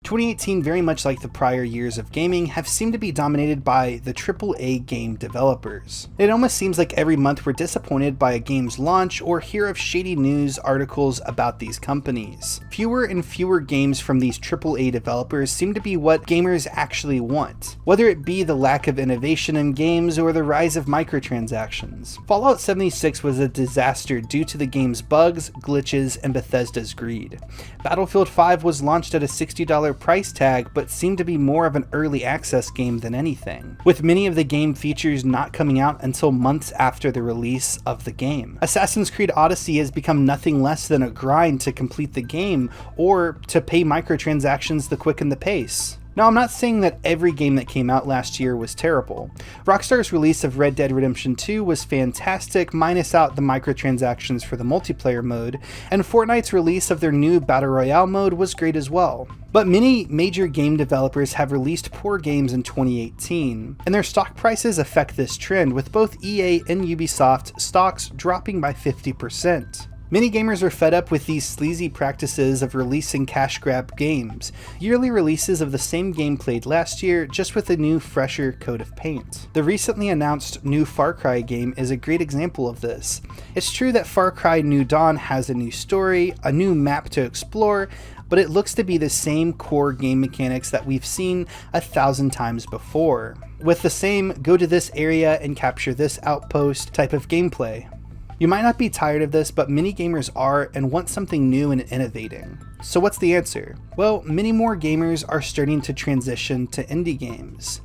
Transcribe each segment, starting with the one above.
2018, very much like the prior years of gaming, have seemed to be dominated by the AAA game developers. It almost seems like every month we're disappointed by a game's launch or hear of shady news articles about these companies. Fewer and fewer games from these AAA developers seem to be what gamers actually want, whether it be the lack of innovation in games or the rise of microtransactions. Fallout 76 was a disaster due to the game's bugs, glitches, and Bethesda's greed. Battlefield 5 was launched at a $60 price tag, but seemed to be more of an early access game than anything, with many of the game features not coming out until months after the release of the game. Assassin's Creed Odyssey has become nothing less than a grind to complete the game or to pay microtransactions to quicken the pace. Now, I'm not saying that every game that came out last year was terrible. Rockstar's release of Red Dead Redemption 2 was fantastic, minus out the microtransactions for the multiplayer mode, and Fortnite's release of their new Battle Royale mode was great as well. But many major game developers have released poor games in 2018, and their stock prices affect this trend, with both EA and Ubisoft stocks dropping by 50%. Many gamers are fed up with these sleazy practices of releasing cash grab games, yearly releases of the same game played last year, just with a new, fresher coat of paint. The recently announced new Far Cry game is a great example of this. It's true that Far Cry New Dawn has a new story, a new map to explore, but it looks to be the same core game mechanics that we've seen 1,000 times before, with the same go to this area and capture this outpost type of gameplay. You might not be tired of this, but many gamers are and want something new and innovating. So what's the answer? Well, many more gamers are starting to transition to indie games.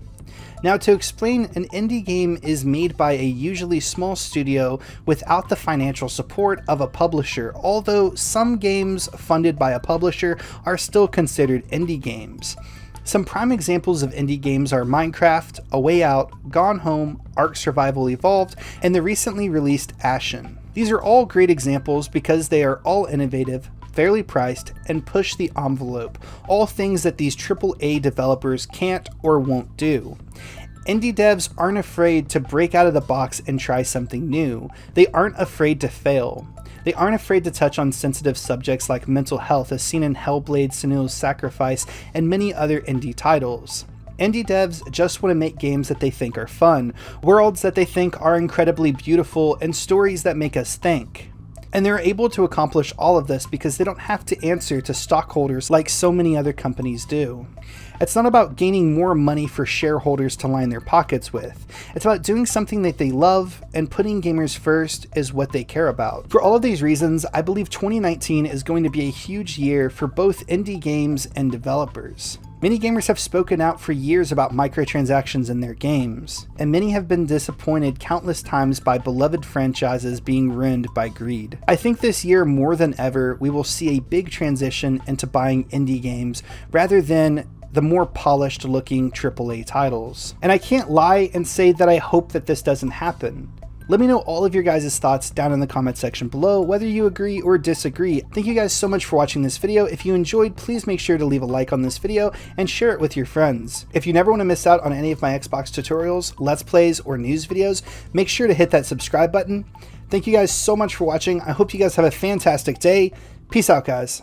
Now, to explain, an indie game is made by a usually small studio without the financial support of a publisher, although some games funded by a publisher are still considered indie games. Some prime examples of indie games are Minecraft, A Way Out, Gone Home, Ark Survival Evolved, and the recently released Ashen. These are all great examples because they are all innovative, fairly priced, and push the envelope, all things that these AAA developers can't or won't do. Indie devs aren't afraid to break out of the box and try something new. They aren't afraid to fail. They aren't afraid to touch on sensitive subjects like mental health, as seen in Hellblade: Senua's Sacrifice and many other indie titles. Indie devs just want to make games that they think are fun, worlds that they think are incredibly beautiful, and stories that make us think. And they're able to accomplish all of this because they don't have to answer to stockholders like so many other companies do. It's not about gaining more money for shareholders to line their pockets with. It's about doing something that they love, and putting gamers first is what they care about. For all of these reasons, I believe 2019 is going to be a huge year for both indie games and developers. Many gamers have spoken out for years about microtransactions in their games, and many have been disappointed countless times by beloved franchises being ruined by greed. I think this year more than ever, we will see a big transition into buying indie games rather than the more polished looking AAA titles. And I can't lie and say that I hope that this doesn't happen. Let me know all of your guys' thoughts down in the comment section below, whether you agree or disagree. Thank you guys so much for watching this video. If you enjoyed, please make sure to leave a like on this video and share it with your friends. If you never want to miss out on any of my Xbox tutorials, Let's Plays, or news videos, make sure to hit that subscribe button. Thank you guys so much for watching. I hope you guys have a fantastic day. Peace out, guys.